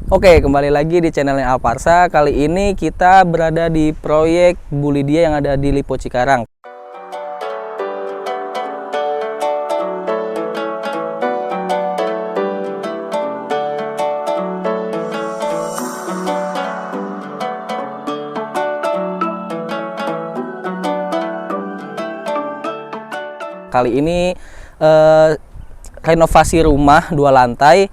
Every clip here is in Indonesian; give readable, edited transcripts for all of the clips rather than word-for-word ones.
Oke, kembali lagi di channelnya Alparsa. Kali ini kita berada di proyek Bu Lydia yang ada di Lipo Cikarang. Kali ini renovasi rumah 2 lantai.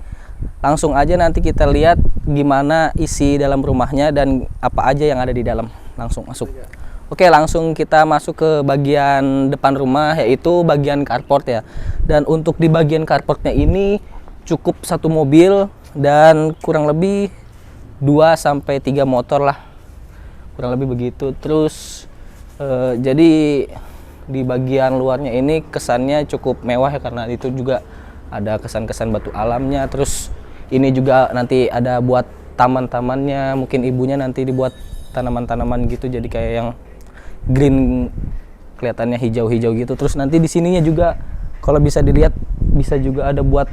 Langsung aja nanti kita lihat gimana isi dalam rumahnya dan apa aja yang ada di dalam. Langsung masuk. Oke, langsung kita masuk ke bagian depan rumah, yaitu bagian carport ya. Dan untuk di bagian carportnya ini cukup 1 mobil dan kurang lebih 2-3 motor lah. Kurang lebih begitu. Terus jadi di bagian luarnya ini kesannya cukup mewah ya, karena itu juga ada kesan-kesan batu alamnya. Terus ini juga nanti ada buat taman-tamannya, mungkin ibunya nanti dibuat tanaman-tanaman gitu, jadi kayak yang green, kelihatannya hijau-hijau gitu. Terus nanti di sininya juga kalau bisa dilihat bisa juga ada buat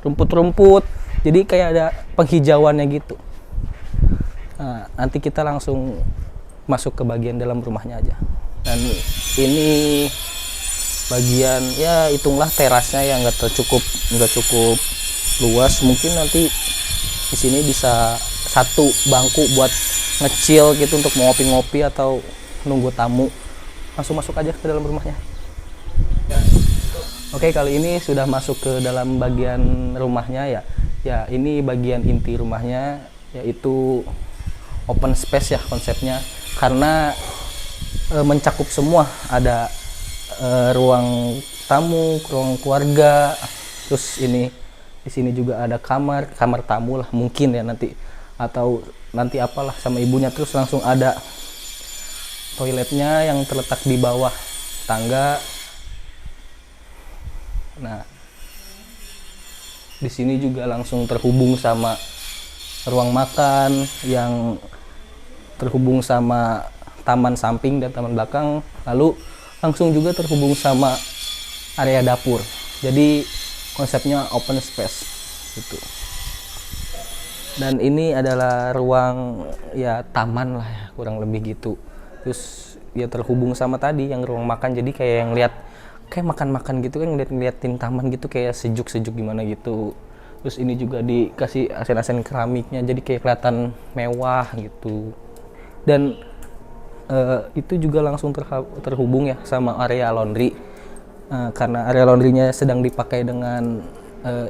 rumput-rumput, jadi kayak ada penghijauannya gitu. Nah, nanti kita langsung masuk ke bagian dalam rumahnya aja. Dan ini bagian ya hitunglah terasnya yang nggak cukup luas. Mungkin nanti di sini bisa 1 bangku buat ngecil gitu untuk ngopi-ngopi atau nunggu tamu. Langsung masuk aja ke dalam rumahnya. Oke, kali ini sudah masuk ke dalam bagian rumahnya ya. Ya, ini bagian inti rumahnya, yaitu open space ya konsepnya, karena mencakup semua. Ada ruang tamu, ruang keluarga, terus ini di sini juga ada kamar tamu lah mungkin ya nanti, atau nanti apalah sama ibunya. Terus langsung ada toiletnya yang terletak di bawah tangga. Nah, di sini juga langsung terhubung sama ruang makan yang terhubung sama taman samping dan taman belakang, lalu langsung juga terhubung sama area dapur. Jadi konsepnya open space gitu. Dan ini adalah ruang ya taman lah ya, kurang lebih gitu. Terus ya terhubung sama tadi yang ruang makan, jadi kayak yang lihat kayak makan-makan gitu kan, ngeliatin taman gitu, kayak sejuk-sejuk gimana gitu. Terus ini juga dikasih asen-asen keramiknya, jadi kayak kelihatan mewah gitu. Dan itu juga langsung terhubung ya sama area laundry, karena area laundrynya sedang dipakai dengan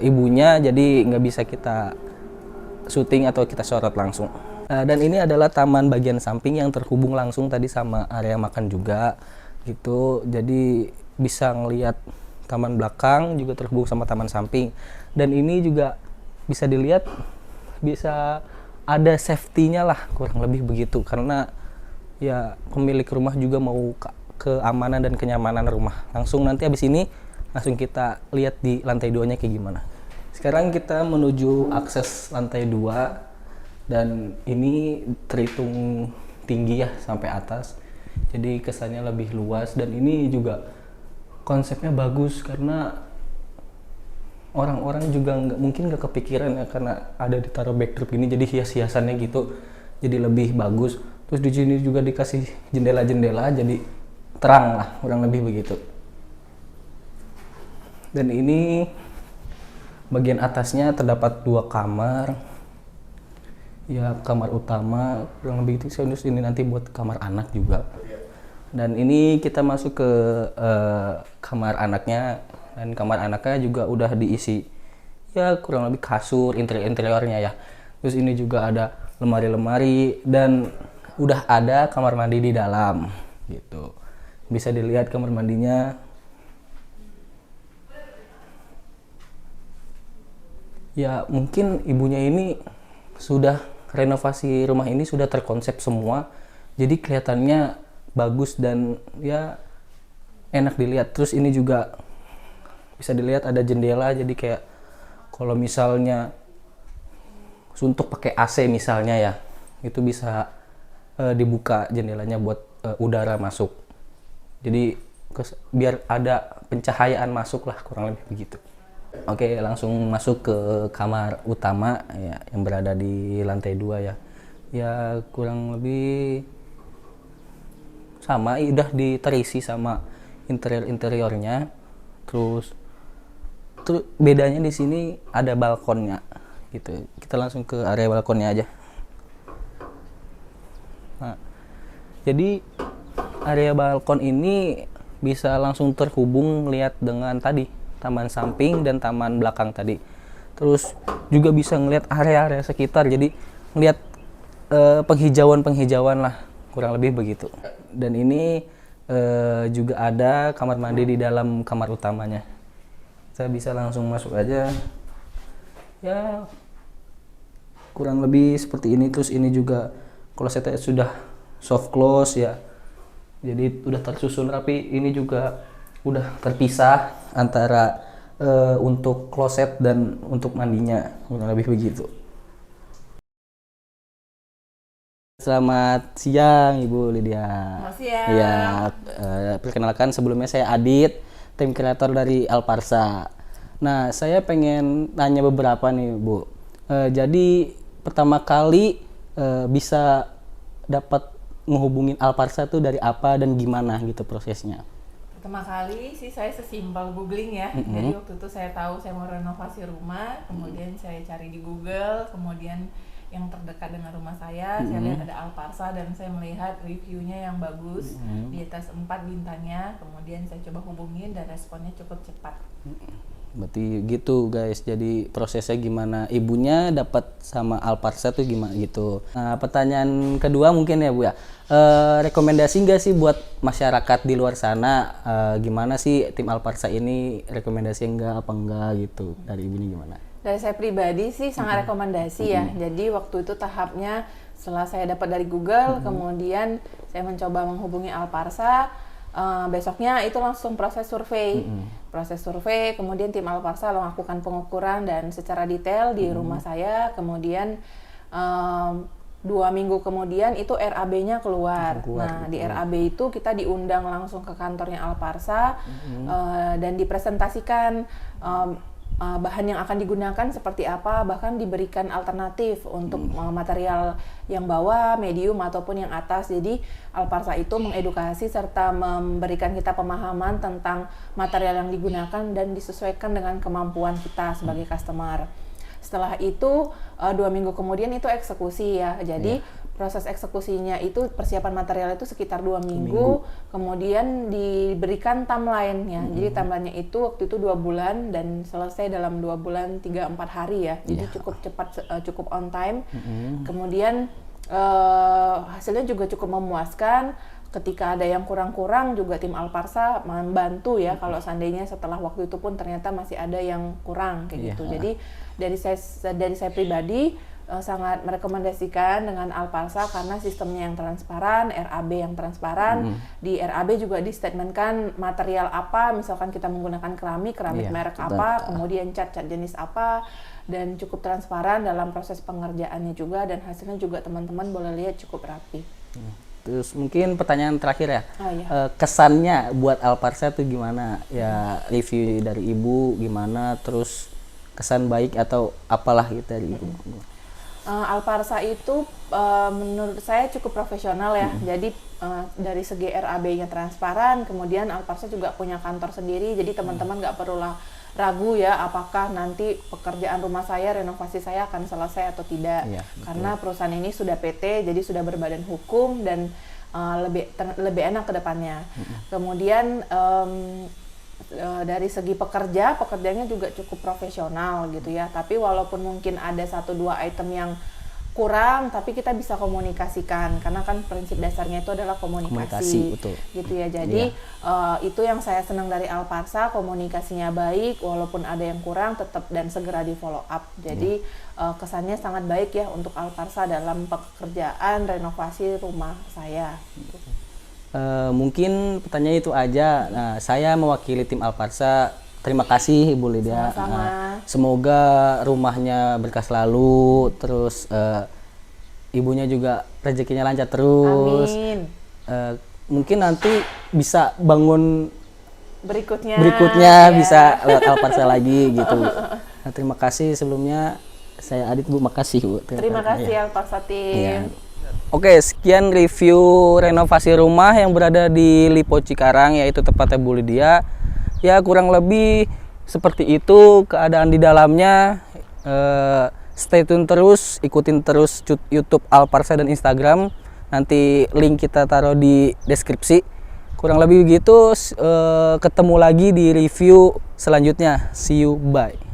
ibunya, jadi nggak bisa kita syuting atau kita sorot langsung. Dan ini adalah taman bagian samping yang terhubung langsung tadi sama area makan juga gitu, jadi bisa ngelihat taman belakang juga terhubung sama taman samping. Dan ini juga bisa dilihat, bisa ada safety-nya lah kurang lebih begitu, karena ya pemilik rumah juga mau keamanan dan kenyamanan rumah. Langsung nanti habis ini langsung kita lihat di lantai 2-nya kayak gimana. Sekarang kita menuju akses lantai 2, dan ini terhitung tinggi ya sampai atas, jadi kesannya lebih luas. Dan ini juga konsepnya bagus karena orang-orang juga mungkin nggak kepikiran ya, karena ada ditaruh backdrop gini, jadi hias-hiasannya gitu jadi lebih bagus. Terus di sini juga dikasih jendela-jendela, jadi terang lah kurang lebih begitu. Dan ini bagian atasnya terdapat 2 kamar ya, kamar utama kurang lebih itu. Terus ini nanti buat kamar anak juga. Dan ini kita masuk ke kamar anaknya, dan kamar anaknya juga udah diisi ya kurang lebih kasur, interiornya ya. Terus ini juga ada lemari-lemari dan udah ada kamar mandi di dalam gitu. Bisa dilihat kamar mandinya. Ya mungkin ibunya ini sudah renovasi rumah ini, sudah terkonsep semua, jadi kelihatannya bagus dan ya enak dilihat. Terus ini juga bisa dilihat ada jendela, jadi kayak kalau misalnya suntuk pakai AC misalnya ya, itu bisa dibuka jendelanya buat udara masuk. Jadi biar ada pencahayaan masuk lah kurang lebih begitu. Oke, langsung masuk ke kamar utama ya, yang berada di lantai 2 ya. Ya kurang lebih sama, udah diterisi sama interior-interiornya. Terus bedanya di sini ada balkonnya gitu. Kita langsung ke area balkonnya aja. Nah, jadi area balkon ini bisa langsung terhubung lihat dengan tadi taman samping dan taman belakang tadi. Terus juga bisa ngelihat area-area sekitar. Jadi ngelihat penghijauan-penghijauan lah, kurang lebih begitu. Dan ini juga ada kamar mandi di dalam kamar utamanya. Saya bisa langsung masuk aja. Ya kurang lebih seperti ini. Terus ini juga klosetnya sudah soft close ya. Jadi udah tersusun rapi. Ini juga udah terpisah antara untuk kloset dan untuk mandinya, kurang lebih begitu. Selamat siang Ibu Lydia. Selamat siang. Ya, perkenalkan sebelumnya saya Adit, tim kreator dari Alparsa. Nah, saya pengen tanya beberapa nih Bu. Jadi pertama kali bisa dapat menghubungin Alparsa tuh dari apa dan gimana gitu prosesnya? Pertama kali sih saya sesimpel googling ya. Jadi waktu itu saya tahu saya mau renovasi rumah, kemudian saya cari di Google, kemudian yang terdekat dengan rumah saya lihat ada Alparsa dan saya melihat reviewnya yang bagus, di atas 4 bintangnya. Kemudian saya coba hubungin dan responnya cukup cepat. Berarti gitu guys, jadi prosesnya gimana ibunya dapat sama Alparsa tuh gimana gitu. Nah, pertanyaan kedua mungkin ya Bu ya, rekomendasi nggak sih buat masyarakat di luar sana, gimana sih tim Alparsa ini, rekomendasi enggak apa enggak gitu, dari ibunya gimana? Dari saya pribadi sih sangat rekomendasi ya. Jadi waktu itu tahapnya setelah saya dapat dari Google, kemudian saya mencoba menghubungi Alparsa. Besoknya itu langsung proses survei, kemudian tim Alparsa melakukan pengukuran dan secara detail di rumah saya. Kemudian 2 minggu kemudian itu RAB-nya keluar. Nah, di RAB itu kita diundang langsung ke kantornya Alparsa dan dipresentasikan bahan yang akan digunakan seperti apa, bahkan diberikan alternatif untuk material yang bawah, medium ataupun yang atas. Jadi Alparsa itu mengedukasi serta memberikan kita pemahaman tentang material yang digunakan dan disesuaikan dengan kemampuan kita sebagai customer. Setelah itu 2 minggu kemudian itu eksekusi ya. Jadi proses eksekusinya itu persiapan material itu sekitar 2 minggu. Kemudian diberikan timeline-nya. Jadi timeline-nya itu waktu itu 2 bulan dan selesai dalam 2 bulan 3-4 hari ya. Jadi cukup cepat, cukup on time. Kemudian hasilnya juga cukup memuaskan. Ketika ada yang kurang-kurang juga tim Alparsa membantu ya, kalau seandainya setelah waktu itu pun ternyata masih ada yang kurang kayak gitu. Jadi dari saya pribadi sangat merekomendasikan dengan Alparsa karena sistemnya yang transparan, RAB yang transparan. Di RAB juga distatementkan material apa, misalkan kita menggunakan keramik merek apa, kemudian cat jenis apa, dan cukup transparan dalam proses pengerjaannya juga, dan hasilnya juga teman-teman boleh lihat cukup rapi. Terus mungkin pertanyaan terakhir ya, kesannya buat Alparsa tuh gimana? Ya review dari Ibu gimana, terus kesan baik atau apalah gitu dari Ibu. Alparsa itu menurut saya cukup profesional ya. Jadi dari segi RAB-nya transparan, kemudian Alparsa juga punya kantor sendiri, jadi teman-teman nggak perlulah ragu ya apakah nanti pekerjaan rumah saya, renovasi saya akan selesai atau tidak. Karena perusahaan ini sudah PT, jadi sudah berbadan hukum dan lebih enak ke depannya. Kemudian dari segi pekerjaannya juga cukup profesional gitu ya. Tapi walaupun mungkin ada 1-2 item yang kurang, tapi kita bisa komunikasikan karena kan prinsip dasarnya itu adalah komunikasi betul. Gitu ya. Jadi itu yang saya senang dari Alparsa, komunikasinya baik, walaupun ada yang kurang tetap dan segera di follow up. Jadi kesannya sangat baik ya untuk Alparsa dalam pekerjaan renovasi rumah saya. Mungkin pertanyaan itu aja. Nah, saya mewakili tim Alparsa. Terima kasih Ibu Lydia. Semoga rumahnya berkah selalu, terus ibunya juga rezekinya lancar terus. Amin. Mungkin nanti bisa bangun ya. berikutnya bisa lewat Alparsa lagi gitu. Nah, terima kasih sebelumnya. Saya Adit, Bu. Makasih, Bu. Terima kasih Alparsa Tim. Iya. Oke, sekian review renovasi rumah yang berada di Lipo Cikarang, yaitu tepatnya Bu Lydia. Ya, kurang lebih seperti itu keadaan di dalamnya. Stay tune terus, ikutin terus YouTube Alparsa dan Instagram. Nanti link kita taruh di deskripsi. Kurang lebih begitu. Ketemu lagi di review selanjutnya. See you, bye.